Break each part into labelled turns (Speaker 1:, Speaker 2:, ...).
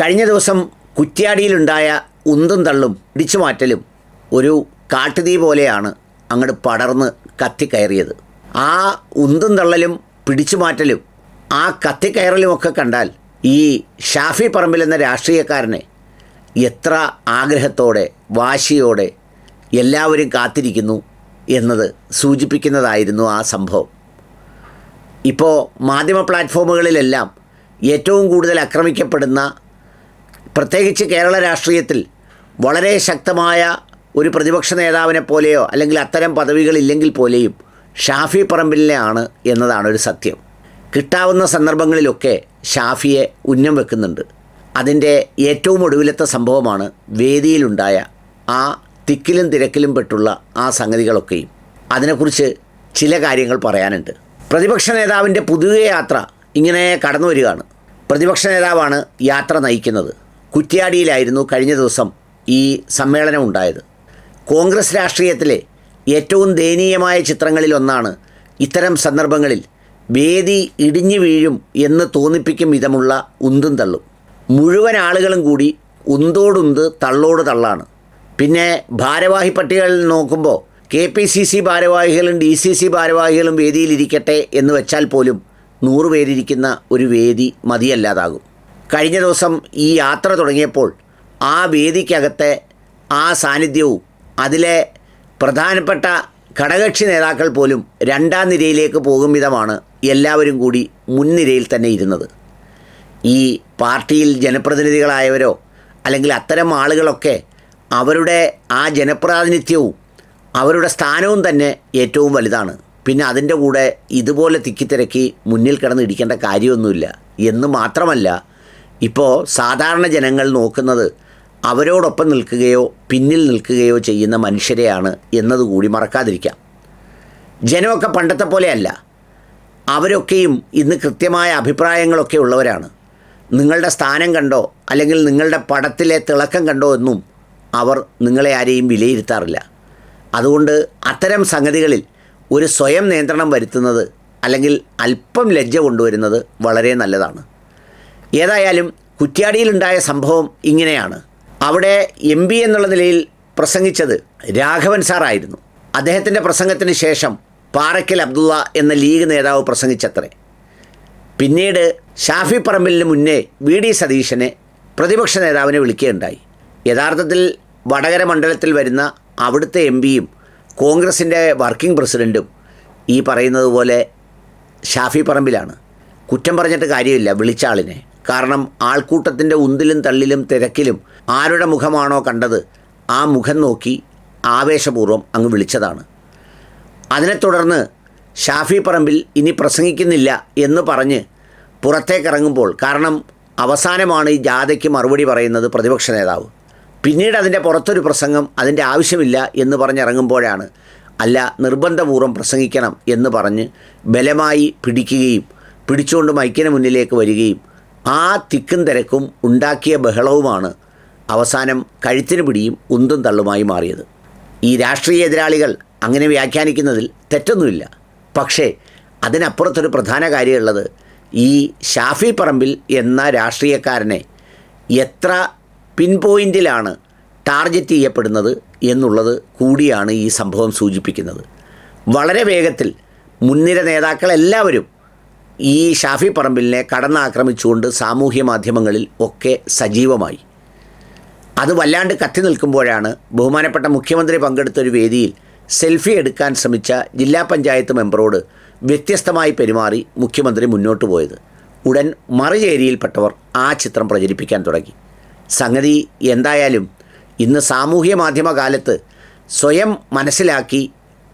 Speaker 1: കഴിഞ്ഞ ദിവസം കുറ്റ്യാടിയിലുണ്ടായ ഉന്തും തള്ളും പിടിച്ചുമാറ്റലും ഒരു കാട്ടുതീ പോലെയാണ് അങ്ങോട്ട് പടർന്ന് കത്തിക്കയറിയത്. ആ ഉന്തും തള്ളലും പിടിച്ചുമാറ്റലും ആ കത്തിക്കയറലുമൊക്കെ കണ്ടാൽ ഈ ഷാഫി പറമ്പിൽ എന്ന രാഷ്ട്രീയക്കാരനെ എത്ര ആഗ്രഹത്തോടെ വാശിയോടെ എല്ലാവരും കാത്തിരിക്കുന്നു എന്നത് സൂചിപ്പിക്കുന്നതായിരുന്നു ആ സംഭവം. ഇപ്പോൾ മാധ്യമ പ്ലാറ്റ്ഫോമുകളിലെല്ലാം ഏറ്റവും കൂടുതൽ ആക്രമിക്കപ്പെടുന്ന, പ്രത്യേകിച്ച് കേരള രാഷ്ട്രീയത്തിൽ വളരെ ശക്തമായ ഒരു പ്രതിപക്ഷ നേതാവിനെ പോലെയോ അല്ലെങ്കിൽ അത്തരം പദവികളില്ലെങ്കിൽ പോലെയും ഷാഫി പറമ്പിലിനെയാണ് എന്നതാണ് ഒരു സത്യം. കിട്ടാവുന്ന സന്ദർഭങ്ങളിലൊക്കെ ഷാഫിയെ ഉന്നം വെക്കുന്നുണ്ട്. അതിൻ്റെ ഏറ്റവും ഒടുവിലത്തെ സംഭവമാണ് വേദിയിലുണ്ടായ ആ തിക്കിലും തിരക്കിലും പെട്ടുള്ള ആ സംഗതികളൊക്കെയും. അതിനെക്കുറിച്ച് ചില കാര്യങ്ങൾ പറയാനുണ്ട്. പ്രതിപക്ഷ നേതാവിൻ്റെ പുതിയ യാത്ര ഇങ്ങനെ കടന്നു വരികയാണ്. പ്രതിപക്ഷ നേതാവാണ് യാത്ര നയിക്കുന്നത്. കുറ്റ്യാടിയിലായിരുന്നു കഴിഞ്ഞ ദിവസം ഈ സമ്മേളനം ഉണ്ടായത്. കോൺഗ്രസ് രാഷ്ട്രീയത്തിലെ ഏറ്റവും ദയനീയമായ ചിത്രങ്ങളിലൊന്നാണ് ഇത്തരം സന്ദർഭങ്ങളിൽ വേദി ഇടിഞ്ഞു വീഴും എന്ന് തോന്നിപ്പിക്കും വിധമുള്ള ഉന്തും തള്ളും. മുഴുവൻ ആളുകളും കൂടി ഉന്തോടുന്ത് തള്ളോട് തള്ളാണ്. പിന്നെ ഭാരവാഹി പട്ടികകളിൽ നോക്കുമ്പോൾ KPCC ഭാരവാഹികളും DCC ഭാരവാഹികളും വേദിയിലിരിക്കട്ടെ എന്ന് വെച്ചാൽ പോലും 100 പേരിരിക്കുന്ന ഒരു വേദി മതിയല്ലാതാകും. കഴിഞ്ഞ ദിവസം ഈ യാത്ര തുടങ്ങിയപ്പോൾ ആ വേദിക്കകത്തെ ആ സാന്നിധ്യവും അതിലെ പ്രധാനപ്പെട്ട ഘടകകക്ഷി നേതാക്കൾ പോലും രണ്ടാം നിരയിലേക്ക് പോകും വിധമാണ് എല്ലാവരും കൂടി മുൻനിരയിൽ തന്നെ ഇരുന്നത്. ഈ പാർട്ടിയിൽ ജനപ്രതിനിധികളായവരോ അല്ലെങ്കിൽ അത്തരം ആളുകളൊക്കെ അവരുടെ ആ ജനപ്രാതിനിധ്യവും അവരുടെ സ്ഥാനവും തന്നെ ഏറ്റവും വലുതാണ്. പിന്നെ അതിൻ്റെ കൂടെ ഇതുപോലെ തിക്കിത്തിരക്കി മുന്നിൽ കിടന്ന് ഇടിക്കേണ്ട കാര്യമൊന്നുമില്ല എന്ന് മാത്രമല്ല, ഇപ്പോൾ സാധാരണ ജനങ്ങൾ നോക്കുന്നത് അവരോടൊപ്പം നിൽക്കുകയോ പിന്നിൽ നിൽക്കുകയോ ചെയ്യുന്ന മനുഷ്യരെയാണ് എന്നതുകൂടി മറക്കാതിരിക്കാം. ജനമൊക്കെ പണ്ടത്തെ പോലെയല്ല. അവരൊക്കെയും ഇന്ന് കൃത്യമായ അഭിപ്രായങ്ങളൊക്കെ ഉള്ളവരാണ്. നിങ്ങളുടെ സ്ഥാനം കണ്ടോ അല്ലെങ്കിൽ നിങ്ങളുടെ പടത്തിലെ തിളക്കം കണ്ടോ എന്നും അവർ നിങ്ങളെ ആരെയും വിലയിരുത്താറില്ല. അതുകൊണ്ട് അത്തരം സംഗതികളിൽ ഒരു സ്വയം നിയന്ത്രണം വരുത്തുന്നത് അല്ലെങ്കിൽ അല്പം ലജ്ജ കൊണ്ടുവരുന്നത് വളരെ നല്ലതാണ്. ഏതായാലും കുറ്റ്യാടിയിലുണ്ടായ സംഭവം ഇങ്ങനെയാണ്. അവിടെ MP എന്നുള്ള നിലയിൽ പ്രസംഗിച്ചത് രാഘവൻ സാറായിരുന്നു. അദ്ദേഹത്തിൻ്റെ പ്രസംഗത്തിന് ശേഷം പാറയ്ക്കൽ അബ്ദുള്ള എന്ന ലീഗ് നേതാവ് പ്രസംഗിച്ചത്രേ. പിന്നീട് ഷാഫി പറമ്പിലിന് മുന്നേ VD സതീശനെ പ്രതിപക്ഷ നേതാവിനെ വിളിക്കുകയുണ്ടായി. യഥാർത്ഥത്തിൽ വടകര മണ്ഡലത്തിൽ വരുന്ന അവിടുത്തെ MPയും കോൺഗ്രസിൻ്റെ വർക്കിംഗ് പ്രസിഡൻറ്റും ഈ പറയുന്നത് പോലെ ഷാഫി പറമ്പിലാണ്. കുറ്റം പറഞ്ഞിട്ട് കാര്യമില്ല വിളിച്ച ആളിനെ. കാരണം ആൾക്കൂട്ടത്തിൻ്റെ ഉന്തിലും തള്ളിലും തിരക്കിലും ആരുടെ മുഖമാണോ കണ്ടത് ആ മുഖം നോക്കി ആവേശപൂർവ്വം അങ്ങ് വിളിച്ചതാണ്. അതിനെ തുടർന്ന് ഷാഫി പറമ്പിൽ ഇനി പ്രസംഗിക്കുന്നില്ല എന്ന് പറഞ്ഞ് പുറത്തേക്കിറങ്ങുമ്പോൾ, കാരണം അവസാനമാണ് ഈ ജാഥയ്ക്ക് മറുപടി പറയുന്നത് പ്രതിപക്ഷ നേതാവ്, പിന്നീട് അതിൻ്റെ പുറത്തൊരു പ്രസംഗം അതിൻ്റെ ആവശ്യമില്ല എന്ന് പറഞ്ഞിറങ്ങുമ്പോഴാണ് അല്ല നിർബന്ധപൂർവ്വം പ്രസംഗിക്കണം എന്ന് പറഞ്ഞ് ബലമായി പിടിക്കുകയും പിടിച്ചുകൊണ്ട് മൈക്കിന് മുന്നിലേക്ക് വരികയും ആ തിക്കും തിരക്കും ഉണ്ടാക്കിയ ബഹളവുമാണ് അവസാനം കഴുത്തിന് പിടിയും ഉന്തും തള്ളുമായി മാറിയത്. ഈ രാഷ്ട്രീയ എതിരാളികൾ അങ്ങനെ വ്യാഖ്യാനിക്കുന്നതിൽ തെറ്റൊന്നുമില്ല. പക്ഷേ അതിനപ്പുറത്തൊരു പ്രധാന കാര്യമുള്ളത് ഈ ഷാഫി പറമ്പിൽ എന്ന രാഷ്ട്രീയക്കാരനെ എത്ര പിൻ പോയിൻറ്റിലാണ് ടാർഗറ്റ് ചെയ്യപ്പെടുന്നത് എന്നുള്ളത് കൂടിയാണ് ഈ സംഭവം സൂചിപ്പിക്കുന്നത്. വളരെ വേഗത്തിൽ മുൻനിര നേതാക്കളെല്ലാവരും ഈ ഷാഫി പറമ്പിലിനെ കടന്നാക്രമിച്ചുകൊണ്ട് സാമൂഹ്യ മാധ്യമങ്ങളിൽ ഒക്കെ സജീവമായി. അത് വല്ലാണ്ട് കത്തി നിൽക്കുമ്പോഴാണ് ബഹുമാനപ്പെട്ട മുഖ്യമന്ത്രി പങ്കെടുത്തൊരു വേദിയിൽ സെൽഫി എടുക്കാൻ ശ്രമിച്ച ജില്ലാ പഞ്ചായത്ത് മെമ്പറോട് വ്യത്യസ്തമായി പെരുമാറി മുഖ്യമന്ത്രി മുന്നോട്ട് പോയത്. ഉടൻ മറുചേരിയിൽപ്പെട്ടവർ ആ ചിത്രം പ്രചരിപ്പിക്കാൻ തുടങ്ങി. സംഗതി എന്തായാലും ഇന്ന് സാമൂഹ്യ മാധ്യമ കാലത്ത് സ്വയം മനസ്സിലാക്കി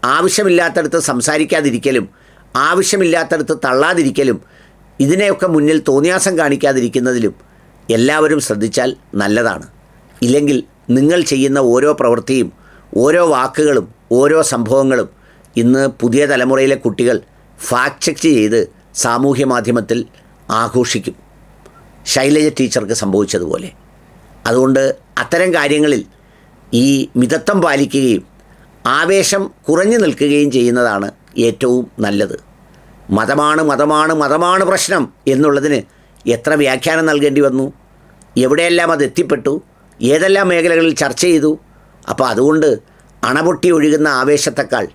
Speaker 1: ആവശ്യമില്ലാത്തടത്ത് സംസാരിക്കാതിരിക്കലും ആവശ്യമില്ലാത്തടത്ത് തള്ളാതിരിക്കലും ഇതിനെയൊക്കെ മുന്നിൽ തോന്നിയാസം കാണിക്കാതിരിക്കുന്നതിലും എല്ലാവരും ശ്രദ്ധിച്ചാൽ നല്ലതാണ്. ഇല്ലെങ്കിൽ നിങ്ങൾ ചെയ്യുന്ന ഓരോ പ്രവൃത്തിയും ഓരോ വാക്കുകളും ഓരോ സംഭവങ്ങളും ഇന്ന് പുതിയ തലമുറയിലെ കുട്ടികൾ ഫാക്ട് ചെക്ക് ചെയ്ത് സാമൂഹ്യ മാധ്യമത്തിൽ ആഘോഷിക്കും, ശൈലജ ടീച്ചർക്ക് സംഭവിച്ചതുപോലെ. അതുകൊണ്ട് അത്തരം കാര്യങ്ങളിൽ ഈ മിതത്വം പാലിക്കുകയും ആവേശം കുറഞ്ഞു നിൽക്കുകയും ചെയ്യുന്നതാണ് ഏറ്റവും നല്ലത്. മതമാണ് മതമാണ് മതമാണ് പ്രശ്നം എന്നുള്ളതിന് എത്ര വ്യാഖ്യാനം നൽകേണ്ടി വന്നു. എവിടെയെല്ലാം അത് എത്തിപ്പെട്ടു, ഏതെല്ലാം മേഖലകളിൽ ചർച്ച ചെയ്തു. അപ്പോൾ അതുകൊണ്ട് അണപൊട്ടി ഒഴുകുന്ന ആവേശത്തെക്കാൾ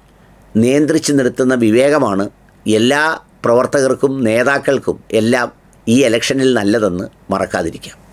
Speaker 1: നിയന്ത്രിച്ച് നിർത്തുന്ന വിവേകമാണ് എല്ലാ പ്രവർത്തകർക്കും നേതാക്കൾക്കും എല്ലാം ഈ ഇലക്ഷനിൽ നല്ലതെന്ന് മറക്കാതിരിക്കാം.